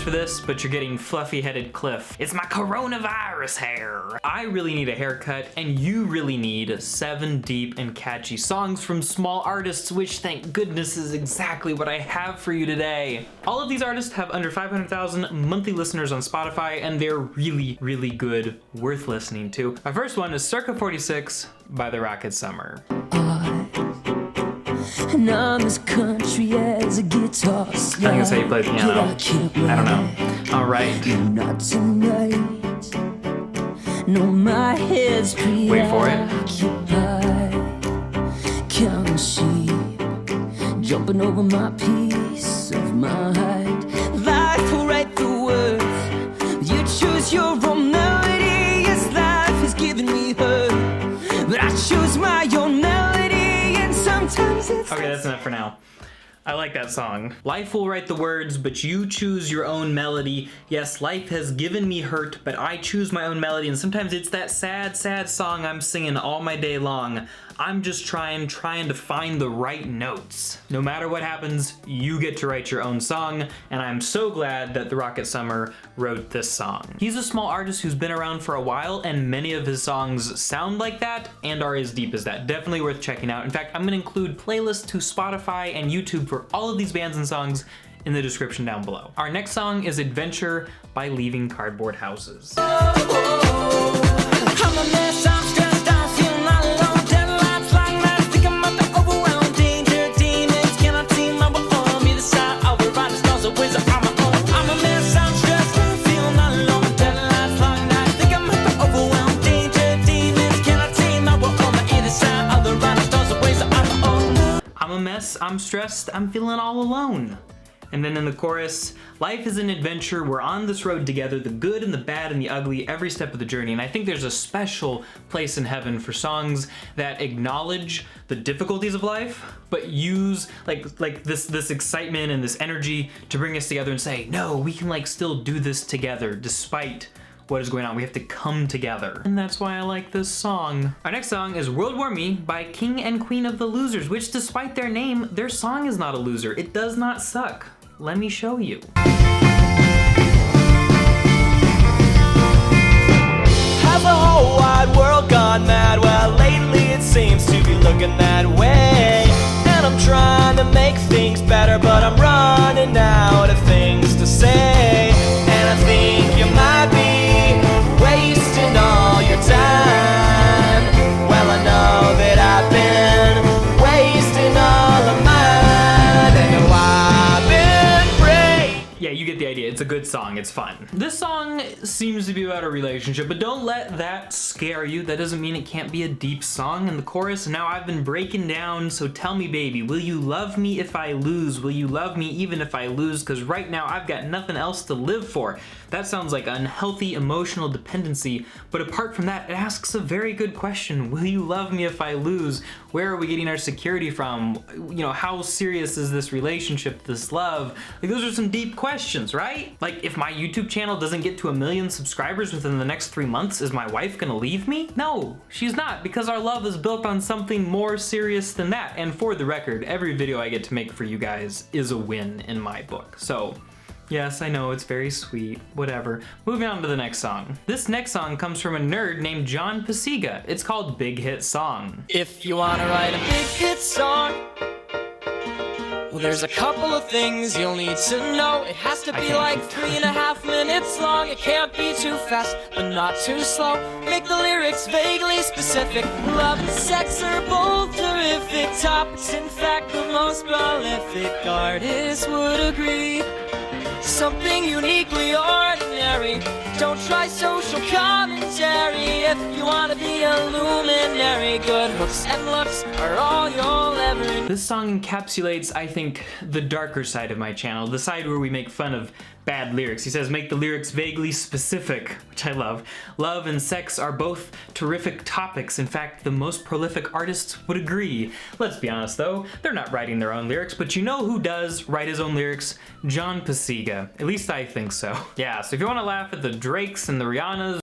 for this, but you're getting fluffy-headed Cliff. It's my coronavirus hair. I really need a haircut, and you really need 7 deep and catchy songs from small artists, which thank goodness is exactly what I have for you today. All of these artists have under 500,000 monthly listeners on Spotify, and they're really, really good, worth listening to. My first one is Circa 46 by The Rocket Summer. And I'm as country as a guitar slide. I think that's how you play piano. I don't know. All right. Not tonight. No, my head's preoccupied. Wait for it. Counting sheep, jumping over my piece of mind. Life will write the words. You choose your own melody. Yes, life has given me her, but I choose my own melody. Okay, that's enough for now. I like that song. Life will write the words, but you choose your own melody. Yes, life has given me hurt, but I choose my own melody. And sometimes it's that sad, sad song I'm singing all my day long. I'm just trying to find the right notes. No matter what happens, you get to write your own song, and I'm so glad that The Rocket Summer wrote this song. He's a small artist who's been around for a while, and many of his songs sound like that and are as deep as that. Definitely worth checking out. In fact, I'm gonna include playlists to Spotify and YouTube for all of these bands and songs in the description down below. Our next song is Adventure by Leaving Cardboard Houses. I'm a mess, I'm stressed, I'm feeling all alone. Deadlines like mad, I think I'm up to overwhelmed. Danger, demons, cannot see my way on either side. I'll be riding stars, a wizard on my own. I'm a mess, I'm stressed, I'm feeling all alone. Deadlines like mad, I think I'm up to overwhelmed. Danger, demons, cannot see my way on either side. I'll be riding stars, a wizard on my own. I'm a mess, I'm stressed, I'm feeling all alone. And then in the chorus, life is an adventure, we're on this road together, the good and the bad and the ugly, every step of the journey. And I think there's a special place in heaven for songs that acknowledge the difficulties of life, but use like this excitement and this energy to bring us together and say, no, we can like still do this together despite what is going on. We have to come together. And that's why I like this song. Our next song is World War Me by King and Queen of the Losers, which despite their name, their song is not a loser. It does not suck. Let me show you. Has the whole wide world gone mad? Well, lately it seems to be looking that way. And I'm trying to make things better, but I'm running out of things to say. And I think you might be wasting all your time. Well, I know that I've been wasting all of mine. And I've been brave. Yeah, you get the idea. It's a good song. It's fun. This song seems to be about a relationship, but don't let that scare you. That doesn't mean it can't be a deep song. In the chorus, now I've been breaking down, so tell me, baby, will you love me if I lose? Will you love me even if I lose? Because right now I've got nothing else to live for. That sounds like unhealthy emotional dependency, but apart from that, it asks a very good question. Will you love me if I lose? Where are we getting our security from? You know, how serious is this relationship, this love? Like, those are some deep questions, right? Like, if my YouTube channel doesn't get to 1 million subscribers within the next 3 months, is my wife gonna leave me? No, she's not, because our love is built on something more serious than that. And for the record, every video I get to make for you guys is a win in my book. So, yes, I know, it's very sweet, whatever. Moving on to the next song. This next song comes from a nerd named John Pasiga. It's called Big Hit Song. If you wanna write a big hit song, well, there's a couple of things you'll need to know. It has to be like 3.5 minutes long. It can't be too fast, but not too slow. Make the lyrics vaguely specific. Love and sex are both terrific topics. In fact, the most prolific artists would agree. Something uniquely ordinary. Don't try social commentary. If you wanna be a luminary, good hooks and looks are all you'll ever need. This song encapsulates, I think, the darker side of my channel, the side where we make fun of bad lyrics. He says, make the lyrics vaguely specific, which I love. Love and sex are both terrific topics. In fact, the most prolific artists would agree. Let's be honest though, they're not writing their own lyrics, but you know who does write his own lyrics? John Pasiga. At least I think so. Yeah, so if you want to laugh at the Drakes and the Rihannas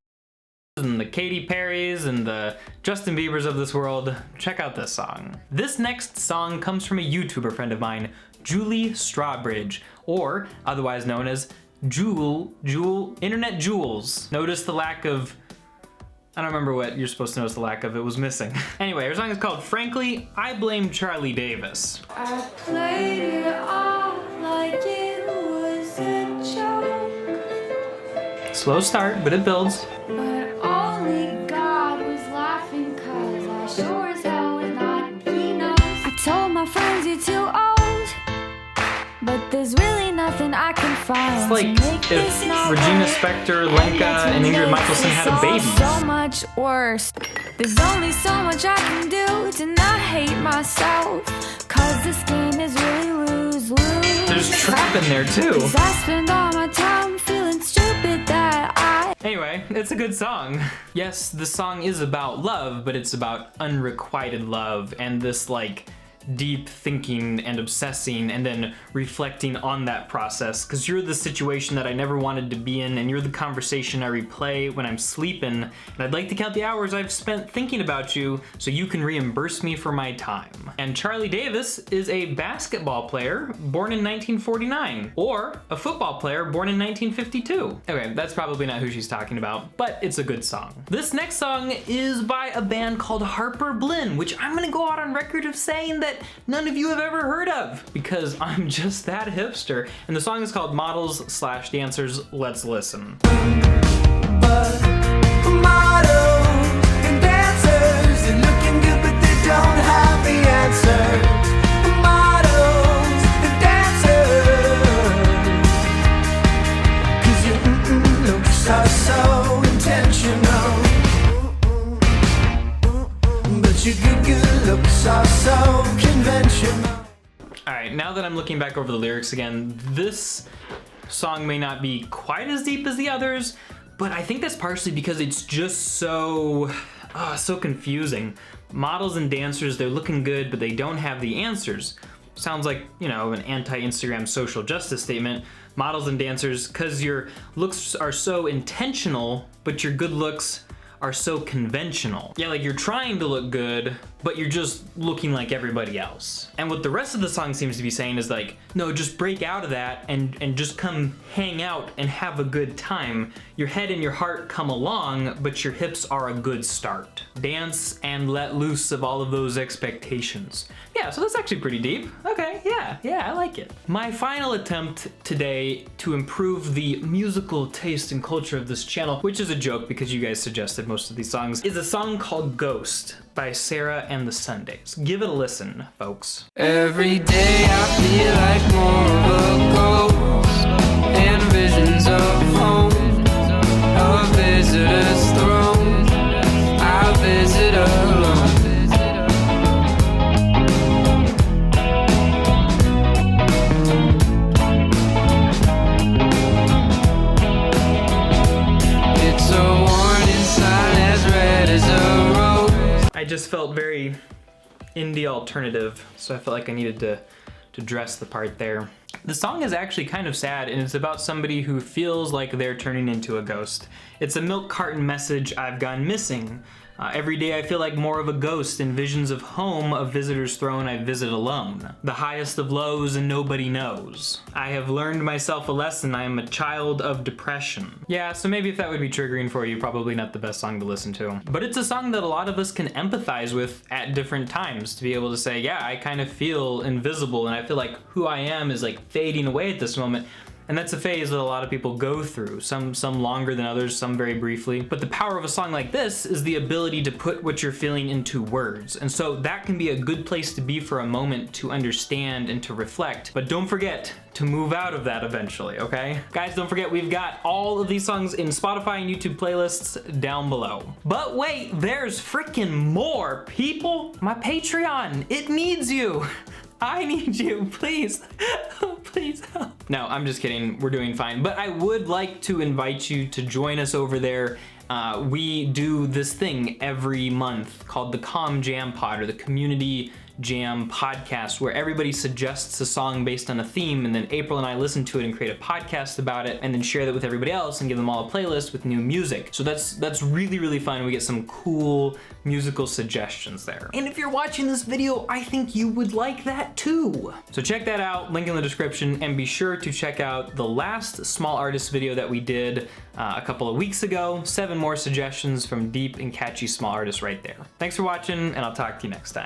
and the Katy Perrys and the Justin Biebers of this world, check out this song. This next song comes from a YouTuber friend of mine, Julie Strawbridge, or otherwise known as internet jewels. Notice the lack of, I don't remember what you're supposed to notice the lack of, it was missing. Anyway, her song is called Frankly, I Blame Charlie Davis. I played it off like it was a joke, Slow start, but it builds. but only God was laughing, cause I sure as hell was not, he knows. I told my friends you're too old, but there's really nothing I can find. It's like to make if this not Regina right. Spektor, Lenka, and Ingrid Michaelson had a baby. So much worse. There's only so much I can do to not hate myself, cause this game is really lose-lose. There's trap in there too. 'Cause I spend all my time feeling stupid that I Anyway, it's a good song. Yes, the song is about love, but it's about unrequited love and this like deep thinking and obsessing and then reflecting on that process, because you're the situation that I never wanted to be in, and you're the conversation I replay when I'm sleeping, and I'd like to count the hours I've spent thinking about you so you can reimburse me for my time. And Charlie Davis is a basketball player born in 1949, or a football player born in 1952. Okay, that's probably not who she's talking about, but it's a good song. This next song is by a band called Harper Blinn, which I'm gonna go out on record of saying that none of you have ever heard of, because I'm just that hipster. And the song is called Models/Dancers. Let's listen. Models and dancers, they're looking good, but they don't have the answer. Models and dancers, 'cause your looks are so intentional, but your good looks are so conventional. All right, now that I'm looking back over the lyrics again, this song may not be quite as deep as the others, but I think that's partially because it's just so confusing. Models and dancers, they're looking good, but they don't have the answers. Sounds like, you know, an anti-Instagram social justice statement. Models and dancers, because your looks are so intentional, but your good looks are so conventional. Yeah, like you're trying to look good, but you're just looking like everybody else. And what the rest of the song seems to be saying is like, no, just break out of that and just come hang out and have a good time. Your head and your heart come along, but your hips are a good start. Dance and let loose of all of those expectations. Yeah, so that's actually pretty deep. Okay, yeah, I like it. My final attempt today to improve the musical taste and culture of this channel, which is a joke because you guys suggested most of these songs, is a song called Ghost by Sarah and the Sundays. Give it a listen, folks. Every day I feel like more of a ghost, and visions of home, a visitor's throne, I visit alone. It's a warning sign as red as a rose. I just felt very indie alternative, so I felt like I needed to dress the part there. The song is actually kind of sad, and it's about somebody who feels like they're turning into a ghost. It's a milk carton message, I've gone missing. Every day I feel like more of a ghost in visions of home, a visitor's throne I visit alone. The highest of lows and nobody knows. I have learned myself a lesson, I am a child of depression. Yeah, so maybe if that would be triggering for you, probably not the best song to listen to. But it's a song that a lot of us can empathize with at different times, to be able to say, yeah, I kind of feel invisible and I feel like who I am is like fading away at this moment. And that's a phase that a lot of people go through, some longer than others, some very briefly. But the power of a song like this is the ability to put what you're feeling into words. And so that can be a good place to be for a moment to understand and to reflect. But don't forget to move out of that eventually, okay? Guys, don't forget we've got all of these songs in Spotify and YouTube playlists down below. But wait, there's freaking more, people! My Patreon, it needs you! I need you, please. Please help. No, I'm just kidding. We're doing fine. But I would like to invite you to join us over there. We do this thing every month called the Com Jam Pod, or the Community Jam podcast where everybody suggests a song based on a theme, and then April and I listen to it and create a podcast about it, and then share that with everybody else and give them all a playlist with new music. So that's really fun. We get some cool musical suggestions there. And if you're watching this video, I think you would like that too. So check that out, link in the description, and be sure to check out the last small artist video that we did a couple of weeks ago. 7 more suggestions from deep and catchy small artists right there. Thanks for watching, and I'll talk to you next time.